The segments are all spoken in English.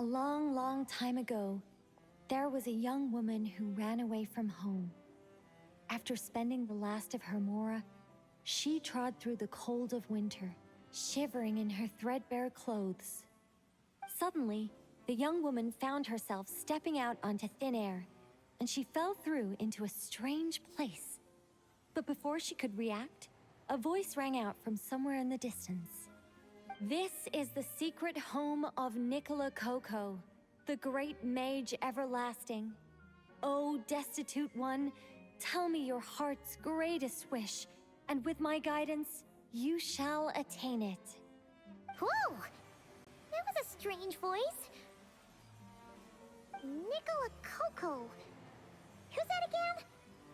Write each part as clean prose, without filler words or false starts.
long, long time ago, there was a young woman who ran away from home. After spending the last of her mora, she trod through the cold of winter, shivering in her threadbare clothes. Suddenly, the young woman found herself stepping out onto thin air, and she fell through into a strange place. But before she could react, a voice rang out from somewhere in the distance. This is the secret home of Nicloe, the great mage everlasting. O destitute one, tell me your heart's greatest wish, and with my guidance, you shall attain it. Whoa! That was a strange voice. Nicloe. Who's that again?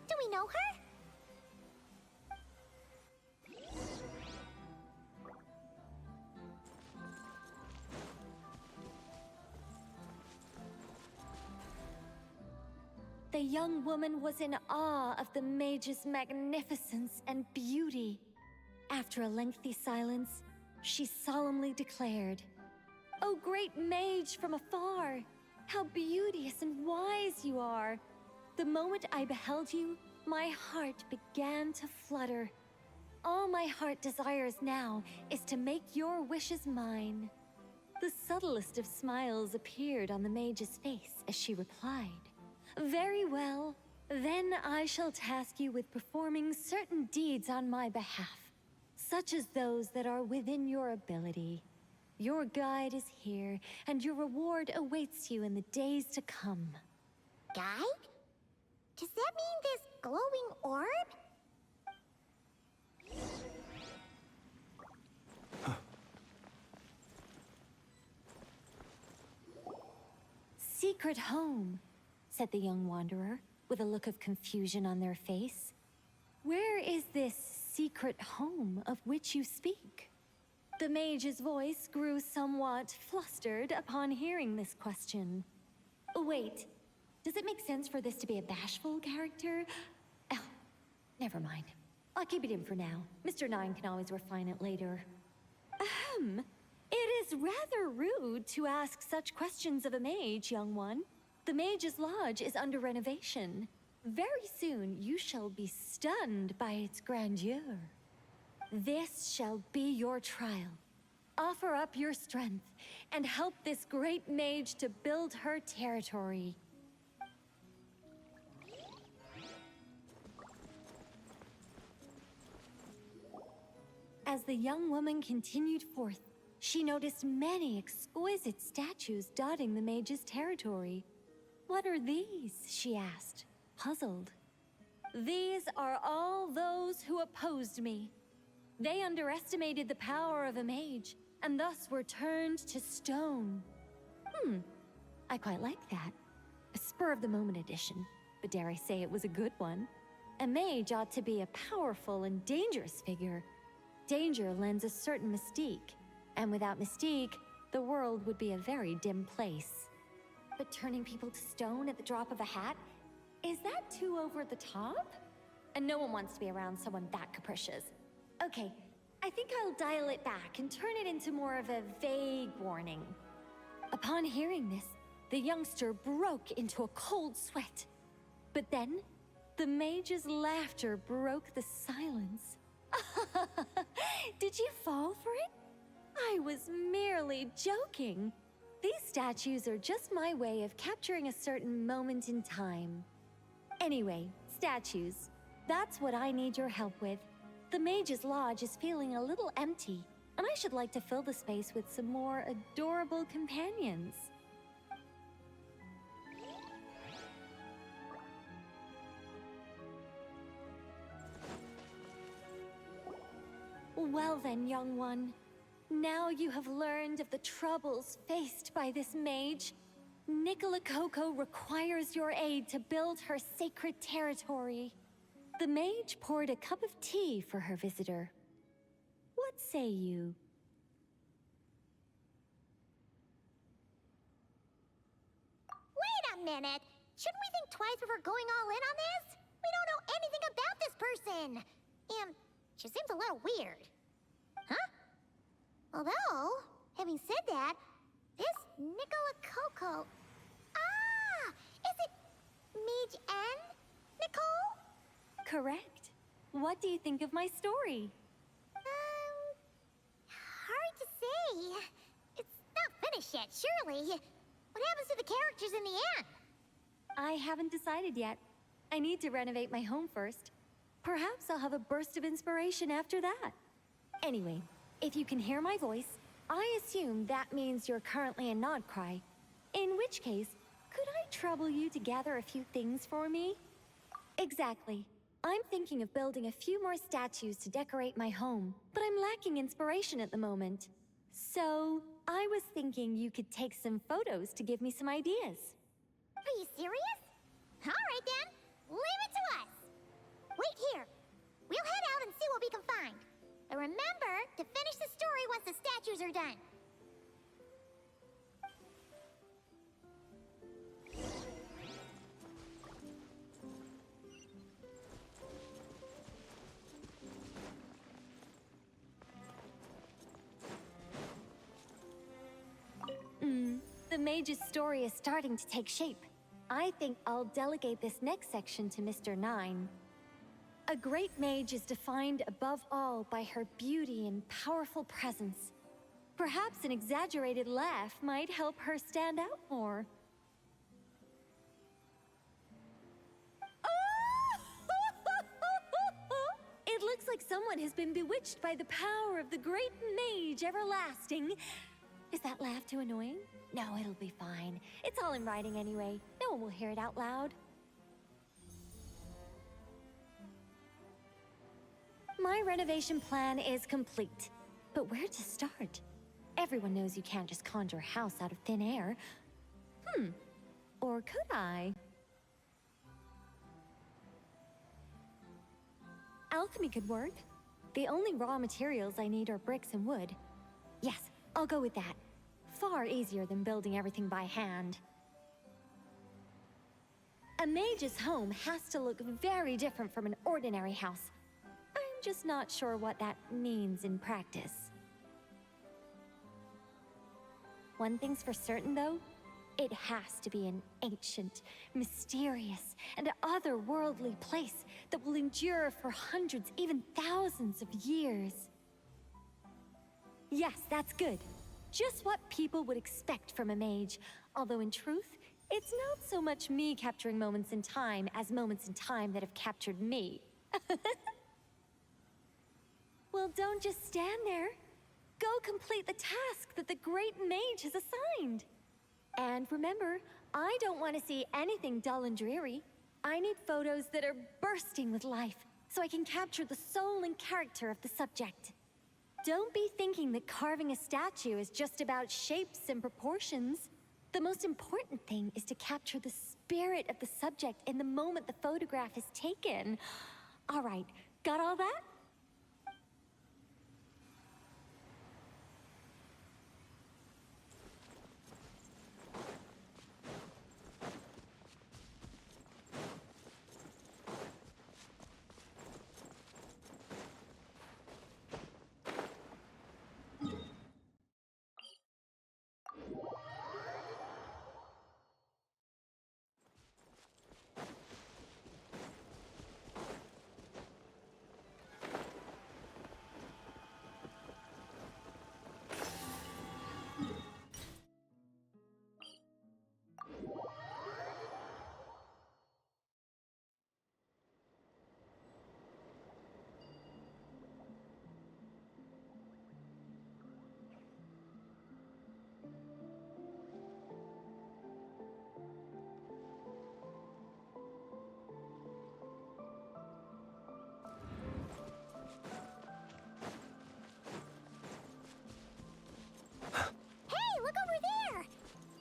Do we know her? The young woman was in awe of the mage's magnificence and beauty. After a lengthy silence, she solemnly declared, "O great mage from afar, how beauteous and wise you are! The moment I beheld you, my heart began to flutter. All my heart desires now is to make your wishes mine." The subtlest of smiles appeared on the mage's face as she replied, "Very well, then I shall task you with performing certain deeds on my behalf, such as those that are within your ability. Your guide is here, and your reward awaits you in the days to come." Guide? Does that mean this glowing orb? "Secret home," said the young wanderer, with a look of confusion on their face. "Where is this secret home of which you speak?" The mage's voice grew somewhat flustered upon hearing this question. Wait, does it make sense for this to be a bashful character? Oh, never mind. I'll keep it in for now. Mr. Nine can always refine it later. It is rather rude to ask such questions of a mage, young one. The Mage's Lodge is under renovation. Very soon you shall be stunned by its grandeur. This shall be your trial. Offer up your strength and help this great mage to build her territory. As the young woman continued forth, she noticed many exquisite statues dotting the mage's territory. "What are these?" she asked, puzzled. "These are all those who opposed me. They underestimated the power of a mage, and thus were turned to stone." I quite like that. A spur-of-the-moment addition, but dare I say it was a good one. A mage ought to be a powerful and dangerous figure. Danger lends a certain mystique, and without mystique, the world would be a very dim place. But turning people to stone at the drop of a hat? Is that too over the top? And no one wants to be around someone that capricious. Okay, I think I'll dial it back and turn it into more of a vague warning. Upon hearing this, the youngster broke into a cold sweat. But then, the mage's laughter broke the silence. "Did you fall for it? I was merely joking. These statues are just my way of capturing a certain moment in time. Anyway, statues, that's what I need your help with. The Mage's Lodge is feeling a little empty, and I should like to fill the space with some more adorable companions." "Well then, young one. Now you have learned of the troubles faced by this mage. Nicloe requires your aid to build her sacred territory." The mage poured a cup of tea for her visitor. "What say you?" Wait a minute! Shouldn't we think twice before going all in on this? We don't know anything about this person! And she seems a little weird. Huh? Although, having said that, this Coco. Ah! Is it Mage N? Nicole? Correct. What do you think of my story? Hard to say. It's not finished yet, surely. What happens to the characters in the end? I haven't decided yet. I need to renovate my home first. Perhaps I'll have a burst of inspiration after that. Anyway, if you can hear my voice, I assume that means you're currently in Nodcry. In which case, could I trouble you to gather a few things for me? Exactly. I'm thinking of building a few more statues to decorate my home, but I'm lacking inspiration at the moment. So, I was thinking you could take some photos to give me some ideas. Are you serious? All right then, leave it to us. Wait here. We'll head out and see what we can find. But remember to finish the story once the statues are done. The mage's story is starting to take shape. I think I'll delegate this next section to Mr. 9. A great mage is defined above all by her beauty and powerful presence. Perhaps an exaggerated laugh might help her stand out more. It looks like someone has been bewitched by the power of the great mage everlasting. Is that laugh too annoying? No, it'll be fine. It's all in writing anyway. No one will hear it out loud. My renovation plan is complete. But where to start? Everyone knows you can't just conjure a house out of thin air. Or could I? Alchemy could work. The only raw materials I need are bricks and wood. Yes, I'll go with that. Far easier than building everything by hand. A mage's home has to look very different from an ordinary house. I'm just not sure what that means in practice. One thing's for certain, though. It has to be an ancient, mysterious, and otherworldly place that will endure for hundreds, even thousands of years. Yes, that's good. Just what people would expect from a mage, although in truth, it's not so much me capturing moments in time as moments in time that have captured me. Well, don't just stand there. Go complete the task that the great mage has assigned. And remember, I don't want to see anything dull and dreary. I need photos that are bursting with life, so I can capture the soul and character of the subject. Don't be thinking that carving a statue is just about shapes and proportions. The most important thing is to capture the spirit of the subject in the moment the photograph is taken. All right, got all that?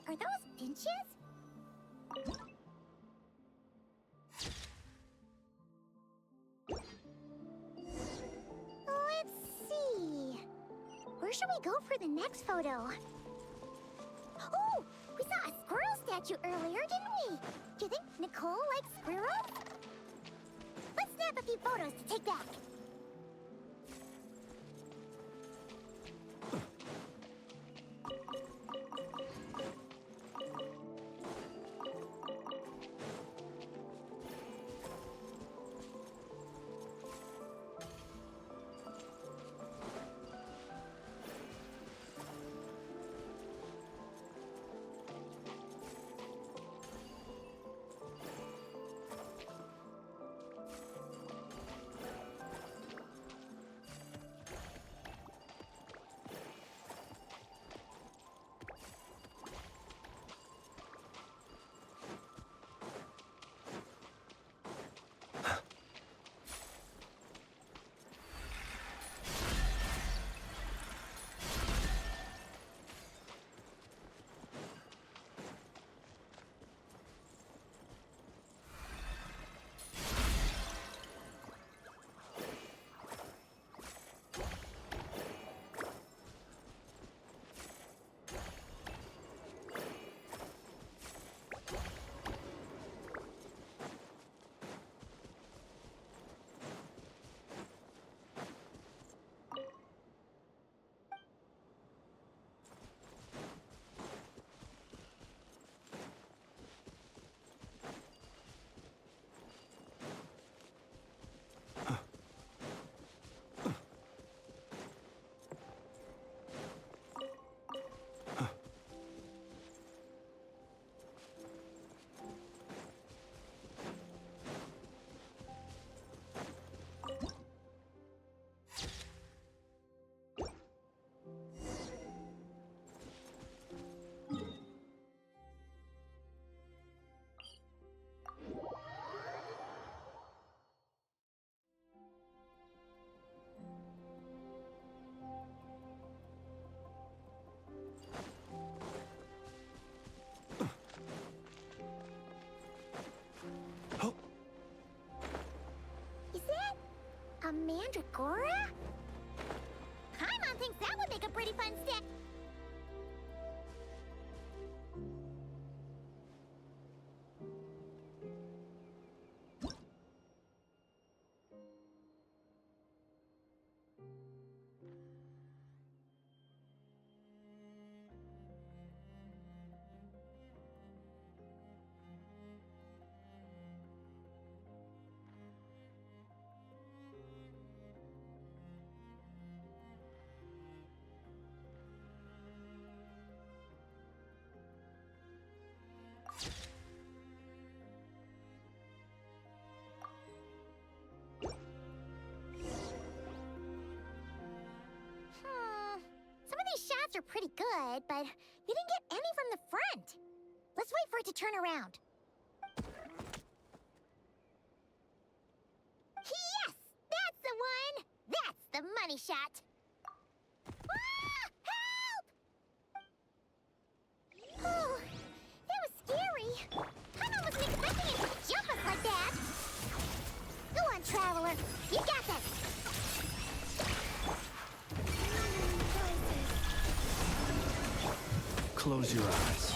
Are those benches? Let's see. Where should we go for the next photo? Oh, we saw a squirrel statue earlier, didn't we? Do you think Nicole likes squirrels? Let's snap a few photos to take back. A mandragora? Paimon thinks that would make a pretty fun stick. Some of these shots are pretty good, but you didn't get any from the front. Let's wait for it to turn around. Yes! That's the one! That's the money shot! Ah! Help! Oh, that was scary. Paimon wasn't expecting it to jump us like that. Go on, Traveler. You got this. Close your eyes.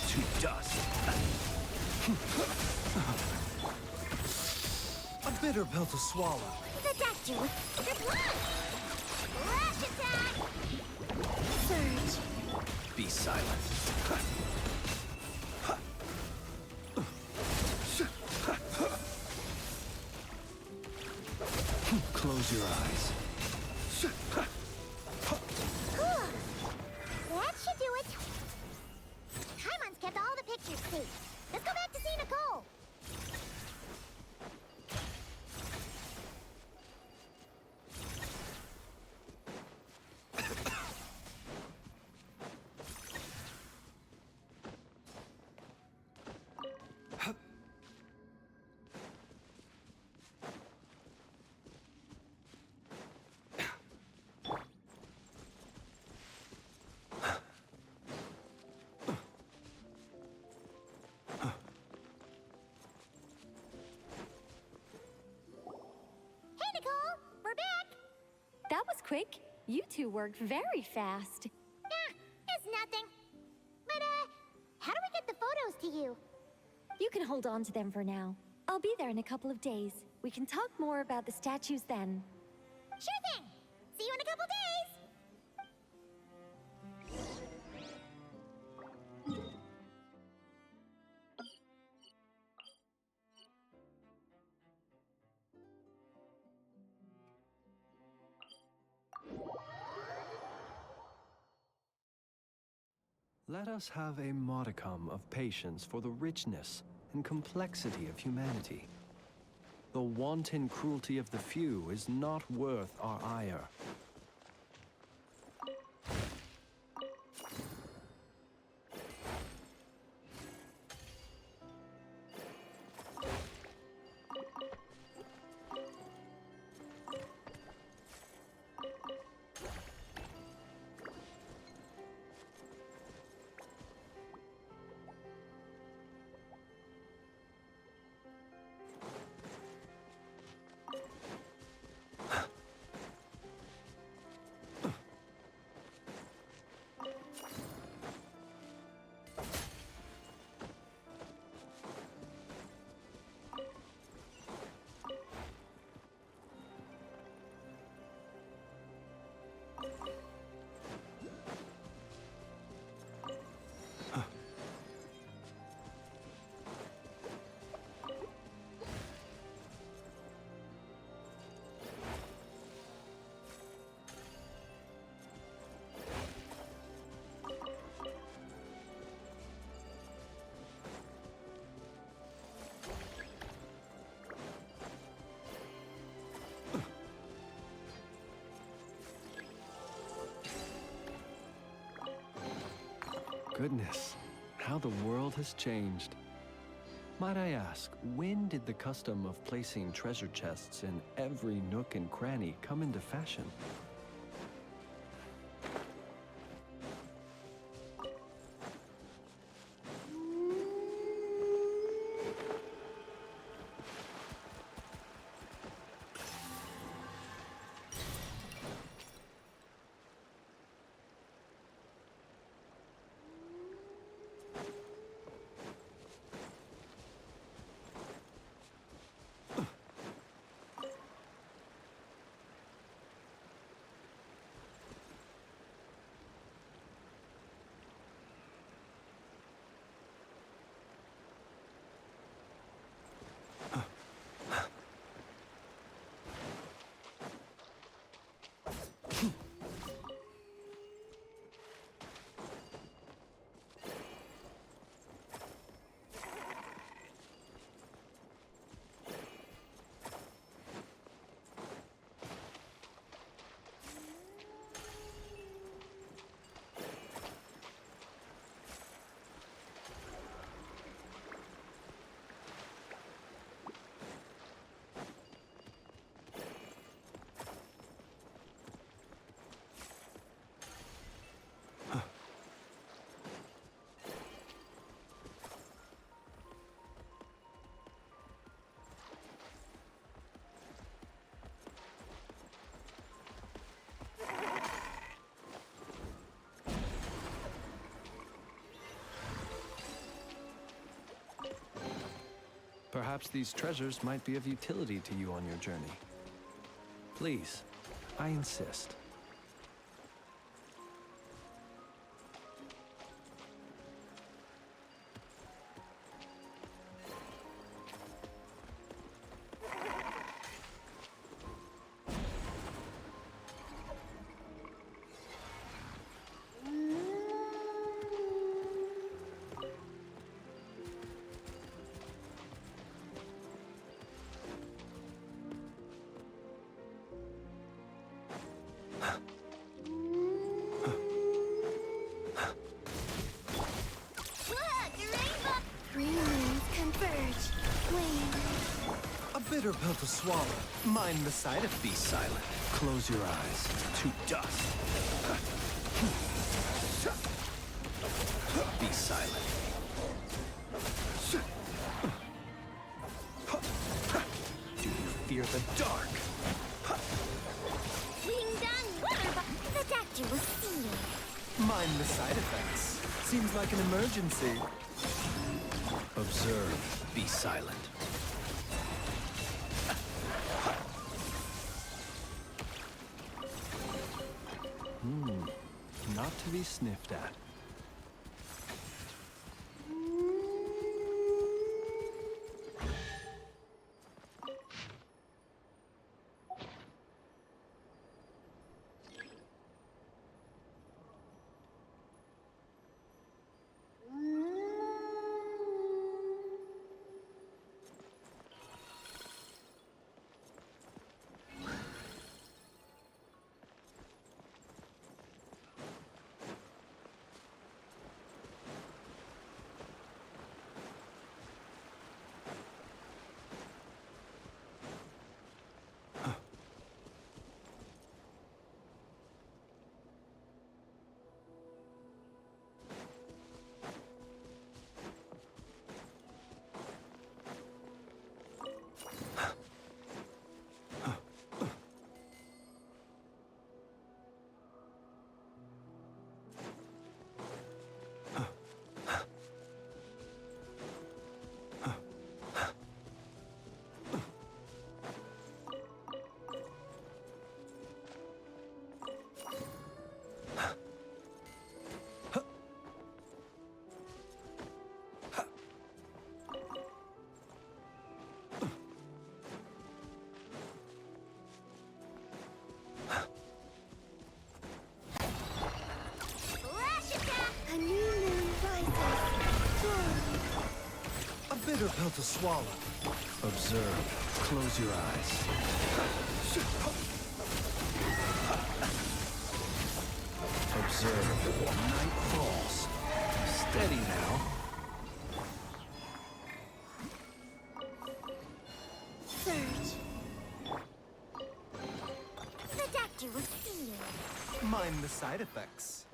To dust. A bitter pill to swallow. The doctor, you're blind! Rush attack! Surge. Be silent. Close your eyes. That should do it. Paimon's kept all the pictures safe. Let's go back to see Nicole. That was quick. You two worked very fast. It's nothing. But, how do we get the photos to you? You can hold on to them for now. I'll be there in a couple of days. We can talk more about the statues then. Sure thing. See you in a couple days. Let us have a modicum of patience for the richness and complexity of humanity. The wanton cruelty of the few is not worth our ire. Goodness, how the world has changed. Might I ask, when did the custom of placing treasure chests in every nook and cranny come into fashion? Perhaps these treasures might be of utility to you on your journey. Please, I insist. Bitter pill to swallow. Mind the side effects. Be silent. Close your eyes. To dust. Be silent. Do you fear the dark? The doctor will see you. Mind the side effects. Seems like an emergency. Observe. Be silent. Not to be sniffed at. Bitter pill to swallow. Observe. Close your eyes. Observe. Night falls. Steady now. Surge. The doctor will see you. Mind the side effects.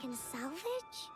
can salvage?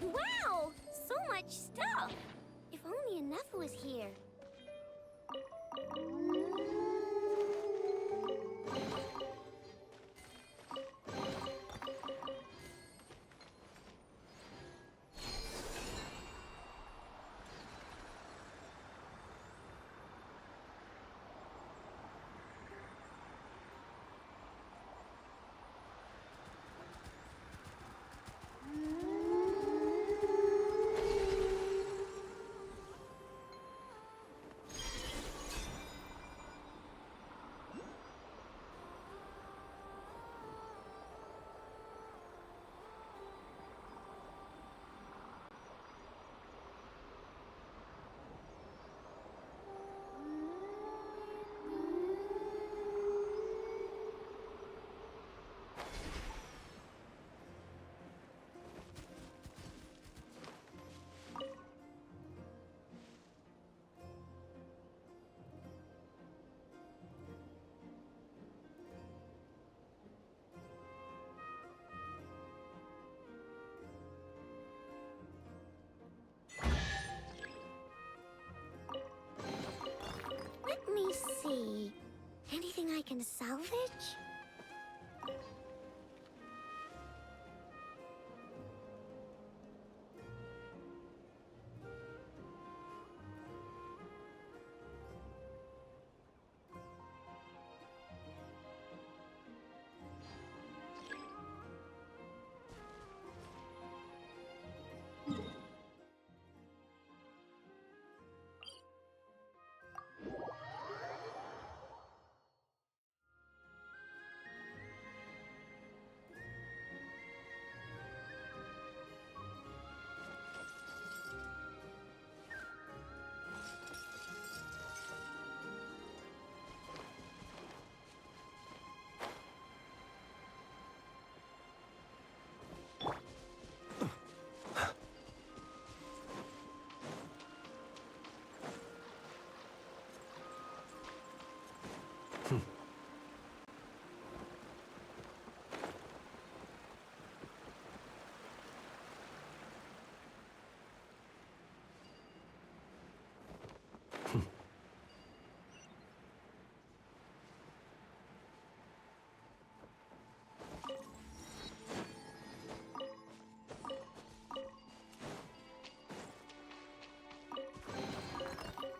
Wow! So much stuff! If only enough was here. Let me see. Anything I can salvage?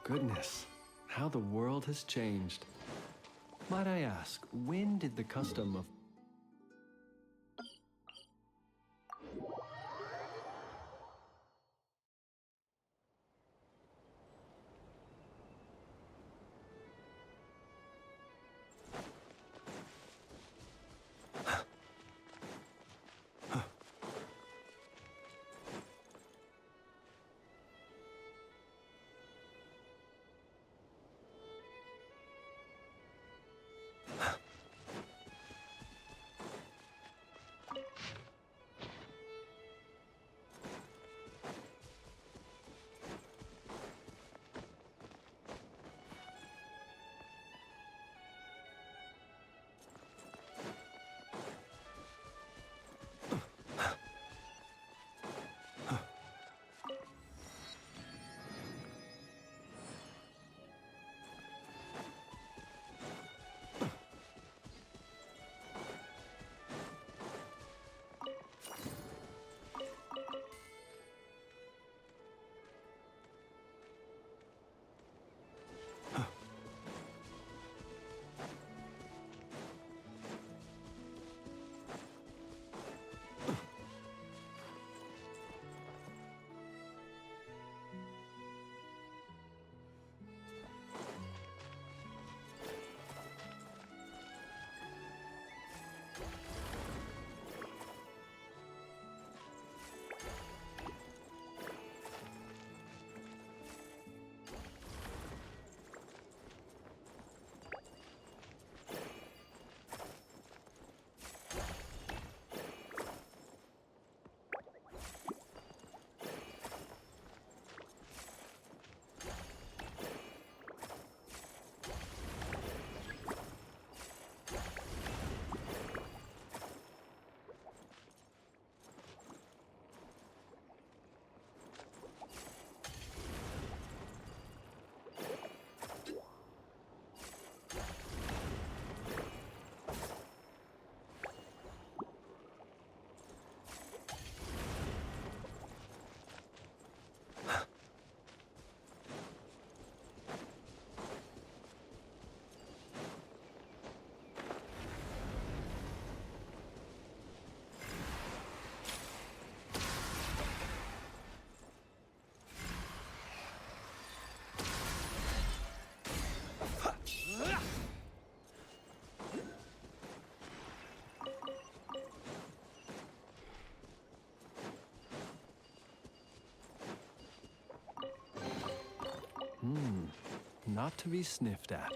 Goodness, how the world has changed. Might I ask, when did the custom of not to be sniffed at.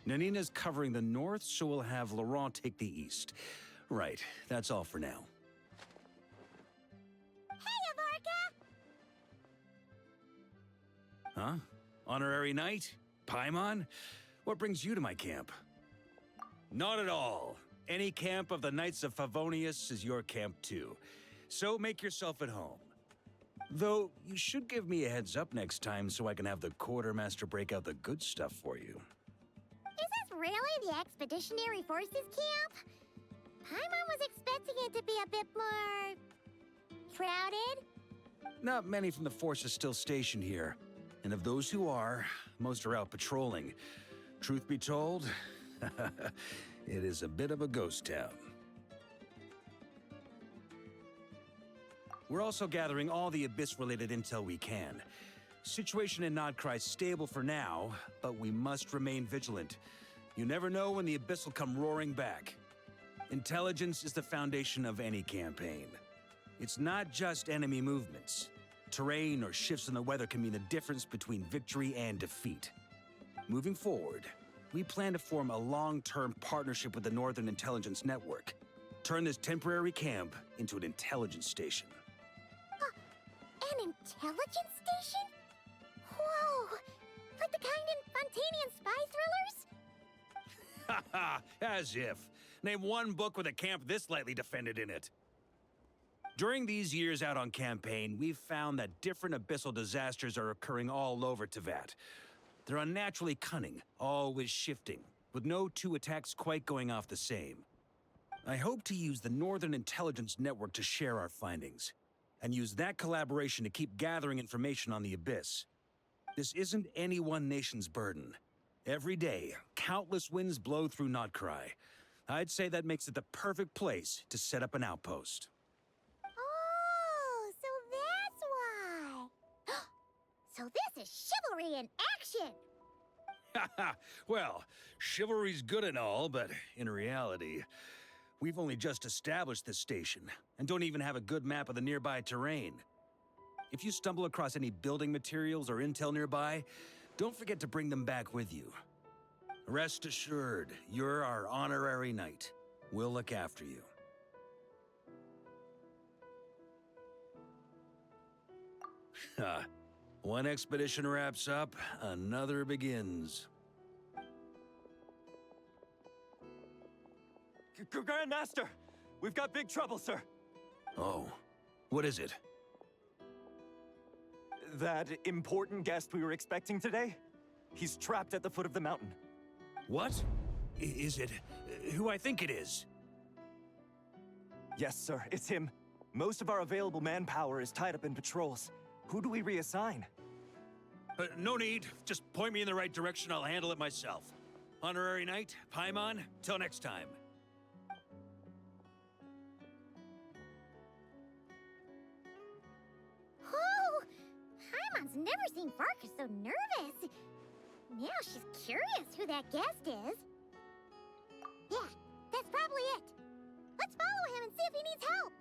Nanina's covering the north, so we'll have Laurent take the east. Right, that's all for now. Hey, Varka! Huh? Honorary knight? Paimon? What brings you to my camp? Not at all. Any camp of the Knights of Favonius is your camp too. So make yourself at home. Though, you should give me a heads up next time so I can have the quartermaster break out the good stuff for you. Is this really the Expeditionary Forces camp? Paimon was expecting it to be a bit more... crowded? Not many from the force are still stationed here. And of those who are, most are out patrolling. Truth be told, it is a bit of a ghost town. We're also gathering all the Abyss-related intel we can. Situation in Nodcry is stable for now, but we must remain vigilant. You never know when the Abyss will come roaring back. Intelligence is the foundation of any campaign. It's not just enemy movements. Terrain or shifts in the weather can mean the difference between victory and defeat. Moving forward, we plan to form a long-term partnership with the Northern Intelligence Network. Turn this temporary camp into an intelligence station. An intelligence station? Whoa! Like the kind in Fontanian spy thrillers? Haha, as if. Name one book with a camp this lightly defended in it. During these years out on campaign, we've found that different abyssal disasters are occurring all over Teyvat. They're unnaturally cunning, always shifting, with no two attacks quite going off the same. I hope to use the Northern Intelligence Network to share our findings, and use that collaboration to keep gathering information on the Abyss. This isn't any one nation's burden. Every day, countless winds blow through Nodcry. I'd say that makes it the perfect place to set up an outpost. Oh, so that's why. So this is chivalry in action. Haha, well, chivalry's good and all, but in reality, we've only just established this station, and don't even have a good map of the nearby terrain. If you stumble across any building materials or intel nearby, don't forget to bring them back with you. Rest assured, you're our honorary knight. We'll look after you. One expedition wraps up, another begins. Grandmaster! We've got big trouble, sir! Oh, what is it? That important guest we were expecting today? He's trapped at the foot of the mountain. What? Is it who I think it is? Yes, sir, it's him. Most of our available manpower is tied up in patrols. Who do we reassign? No need. Just point me in the right direction. I'll handle it myself. Honorary Knight, Paimon, till next time. Oh, Paimon's never seen Varka so nervous. Now she's curious who that guest is. Yeah, that's probably it. Let's follow him and see if he needs help.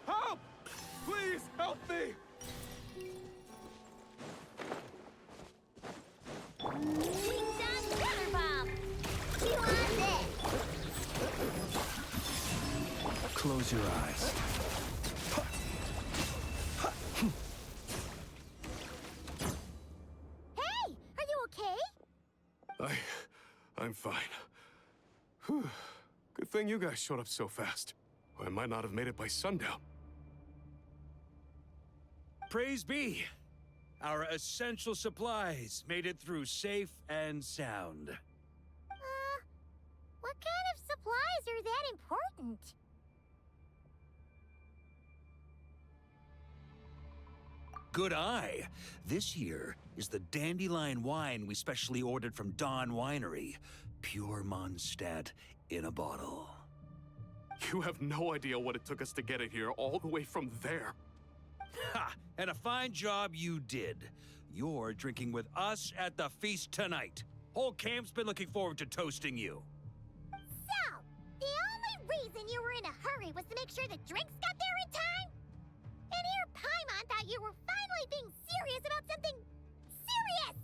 Help! Please, help me! Ding-dong feather bomb! You want it? Close your eyes. Hey, are you okay? I'm fine. Whew. Good thing you guys showed up so fast. I might not have made it by sundown. Praise be. Our essential supplies made it through safe and sound. What kind of supplies are that important? Good eye. This here is the dandelion wine we specially ordered from Dawn Winery. Pure Mondstadt in a bottle. You have no idea what it took us to get it here, all the way from there. Ha! And a fine job you did. You're drinking with us at the feast tonight. Whole camp's been looking forward to toasting you. So, the only reason you were in a hurry was to make sure the drinks got there in time? And here Paimon thought you were finally being serious about something serious!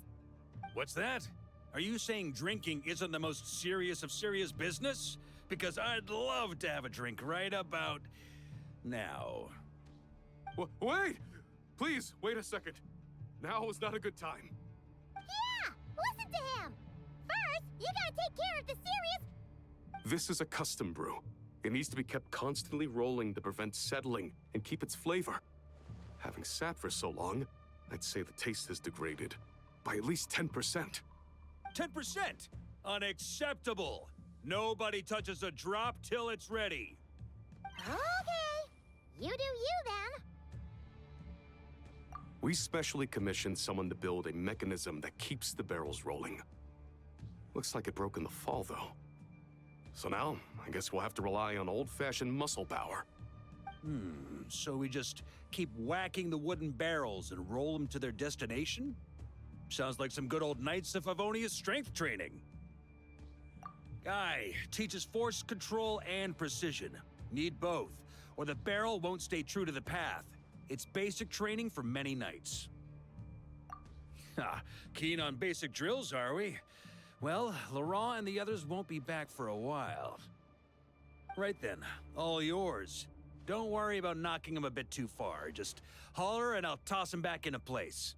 What's that? Are you saying drinking isn't the most serious of serious business? Because I'd love to have a drink right about now. Wait! Please, wait a second. Now is not a good time. Yeah! Listen to him! First, you gotta take care of the serious... This is a custom brew. It needs to be kept constantly rolling to prevent settling and keep its flavor. Having sat for so long, I'd say the taste has degraded by at least 10%. 10%? Unacceptable! Nobody touches a drop till it's ready. Okay. You do you, then. We specially commissioned someone to build a mechanism that keeps the barrels rolling. Looks like it broke in the fall, though. So now, I guess we'll have to rely on old-fashioned muscle power. So we just keep whacking the wooden barrels and roll them to their destination? Sounds like some good old Knights of Favonius strength training. Guy teaches force control and precision. Need both, or the barrel won't stay true to the path. It's basic training for many knights. Ha, keen on basic drills, are we? Well, Laurent and the others won't be back for a while. Right then, all yours. Don't worry about knocking him a bit too far. Just holler and I'll toss him back into place.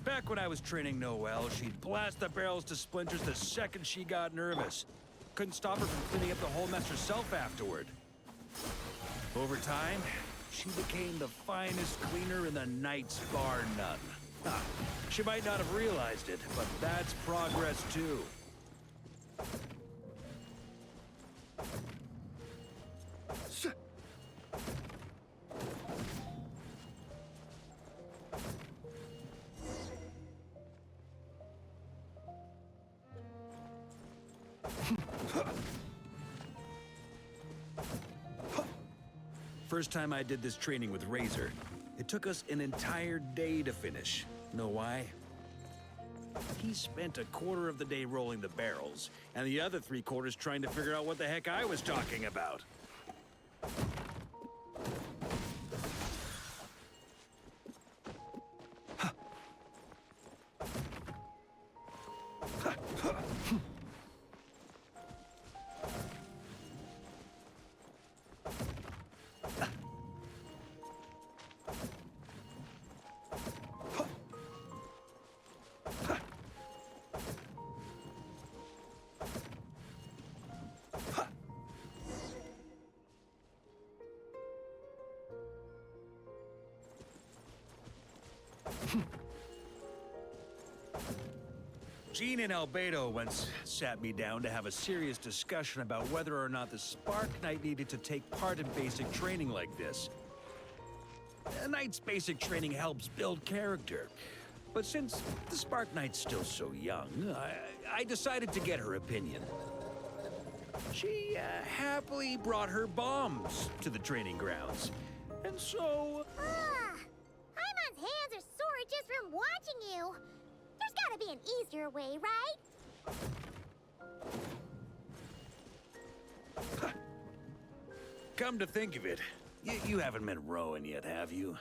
Back when I was training Noelle, she'd blast the barrels to splinters the second she got nervous. Couldn't stop her from cleaning up the whole mess herself afterward. Over time, she became the finest cleaner in the Knights, bar none. Ha, she might not have realized it, but that's progress too. First time I did this training with Razor, it took us an entire day to finish. Know why? He spent a quarter of the day rolling the barrels, and the other 3/4 trying to figure out what the heck I was talking about. Jean and Albedo once sat me down to have a serious discussion about whether or not the Spark Knight needed to take part in basic training like this. A Knight's basic training helps build character. But since the Spark Knight's still so young, I decided to get her opinion. She happily brought her bombs to the training grounds. And so... Paimon's hands are sore just from watching you. There's gotta be an easier way, right? Come to think of it, you haven't met Rowan yet, have you?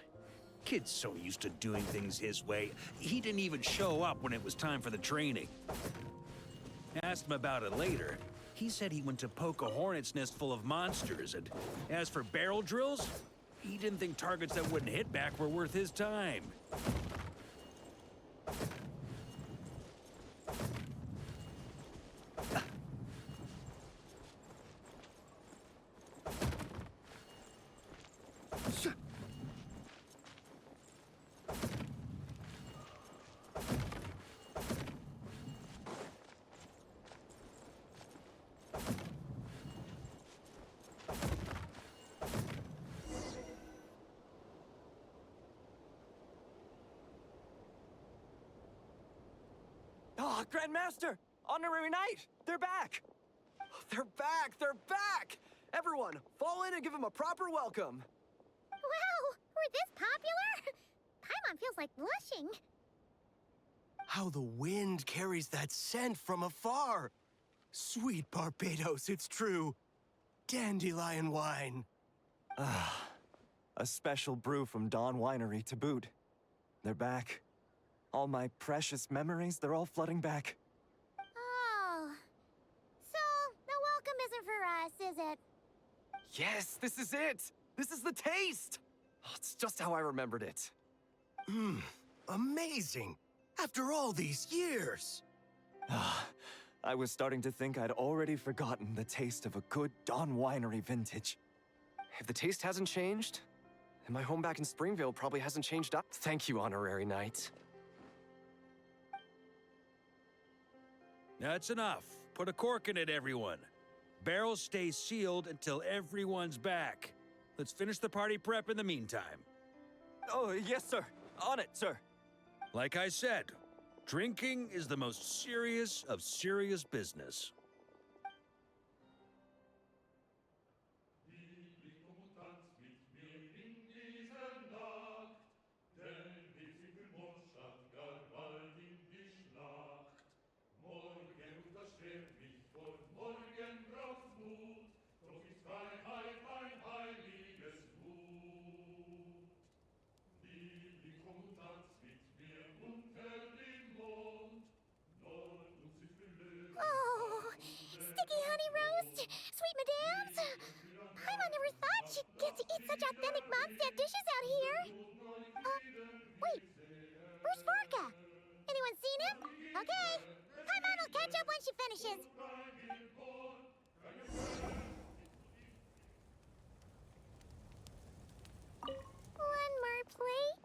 Kid's so used to doing things his way, he didn't even show up when it was time for the training. Asked him about it later. He said he went to poke a hornet's nest full of monsters, and as for barrel drills, He didn't think targets that wouldn't hit back were worth his time. Ah, Grandmaster! Honorary Knight! They're back! They're back! They're back! Everyone, fall in and give them a proper welcome. Wow, we're this popular? Paimon feels like blushing. How the wind carries that scent from afar. Sweet Barbados, it's true. Dandelion wine. Ah, a special brew from Dawn Winery to boot. They're back. All my precious memories, they're all flooding back. Oh. So, the welcome isn't for us, is it? Yes, this is it! This is the taste! Oh, it's just how I remembered it. Amazing. After all these years. Ah, I was starting to think I'd already forgotten the taste of a good Dawn Winery vintage. If the taste hasn't changed, then my home back in Springville probably hasn't changed up. Thank you, Honorary Knight. That's enough. Put a cork in it, everyone. Barrels stay sealed until everyone's back. Let's finish the party prep in the meantime. Oh, yes, sir. On it, sir. Like I said, drinking is the most serious of serious business. Oh, sticky honey roast, sweet madams. Paimon never thought she'd get to eat such authentic Mondstadt dishes out here. Wait, where's Varka? Anyone seen him? Okay, Paimon will catch up when she finishes. One more plate.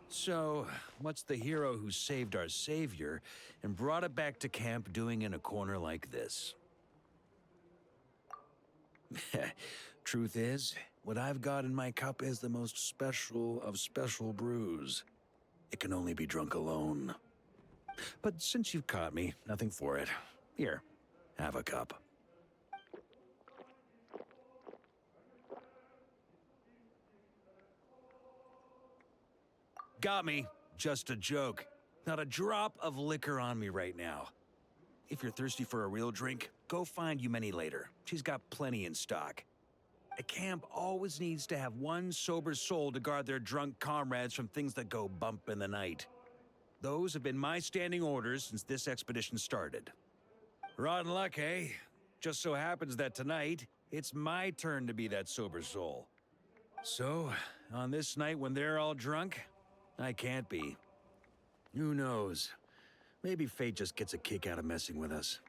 So, what's the hero who saved our savior and brought it back to camp doing in a corner like this? Truth is, what I've got in my cup is the most special of special brews. It can only be drunk alone. But since you've caught me, nothing for it. Here, have a cup. Got me. Just a joke. Not a drop of liquor on me right now. If you're thirsty for a real drink, go find Yumeni later. She's got plenty in stock. A camp always needs to have one sober soul to guard their drunk comrades from things that go bump in the night. Those have been my standing orders since this expedition started. Rotten luck, eh? Just so happens that tonight, it's my turn to be that sober soul. So, on this night when they're all drunk, I can't be. Who knows? Maybe fate just gets a kick out of messing with us.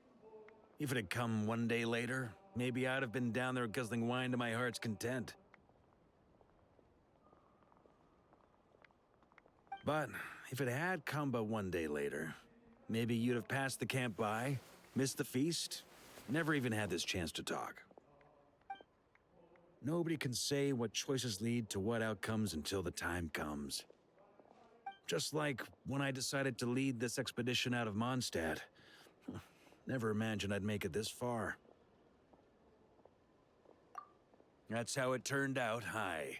If it had come one day later, maybe I'd have been down there guzzling wine to my heart's content. But if it had come but one day later, maybe you'd have passed the camp by, missed the feast, never even had this chance to talk. Nobody can say what choices lead to what outcomes until the time comes. Just like when I decided to lead this expedition out of Mondstadt. Never imagined I'd make it this far. That's how it turned out, aye.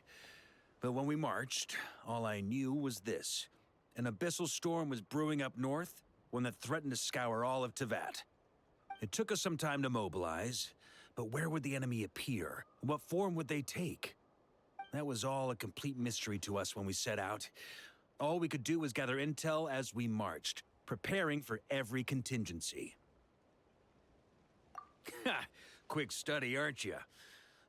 But when we marched, all I knew was this. An abyssal storm was brewing up north, one that threatened to scour all of Teyvat. It took us some time to mobilize, but where would the enemy appear? What form would they take? That was all a complete mystery to us when we set out. All we could do was gather intel as we marched, preparing for every contingency. Ha! Quick study, aren't you?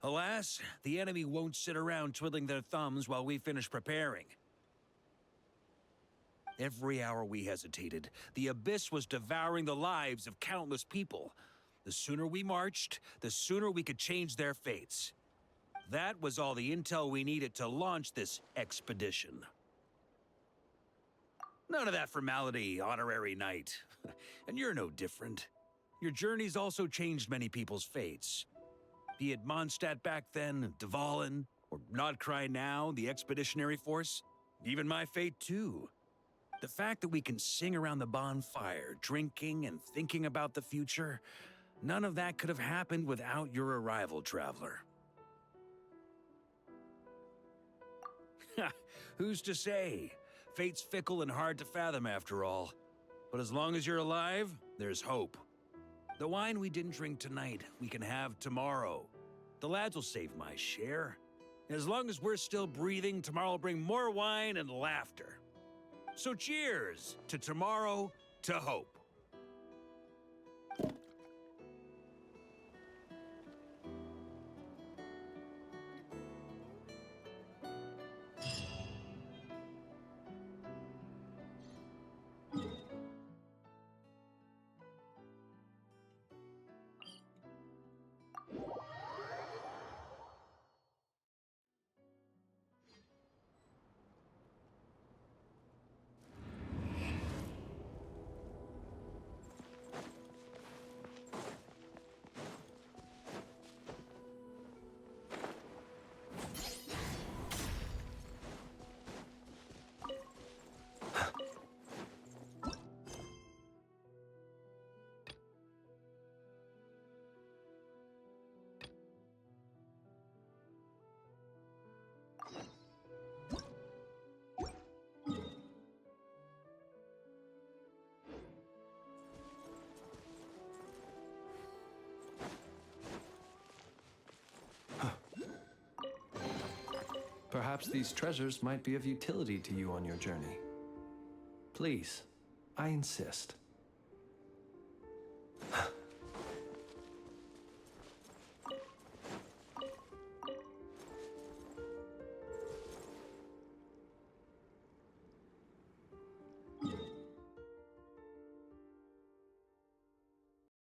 Alas, the enemy won't sit around twiddling their thumbs while we finish preparing. Every hour we hesitated, the abyss was devouring the lives of countless people. The sooner we marched, the sooner we could change their fates. That was all the intel we needed to launch this expedition. None of that formality, honorary knight. And you're no different. Your journey's also changed many people's fates. Be it Mondstadt back then, Dvalin, or Nodcry now, the expeditionary force. Even my fate, too. The fact that we can sing around the bonfire, drinking and thinking about the future, none of that could have happened without your arrival, traveler. Who's to say? Fate's fickle and hard to fathom after all. But as long as you're alive, there's hope. The wine we didn't drink tonight, we can have tomorrow. The lads will save my share. As long as we're still breathing, tomorrow will bring more wine and laughter. So cheers to tomorrow, to hope. Perhaps these treasures might be of utility to you on your journey. Please, I insist.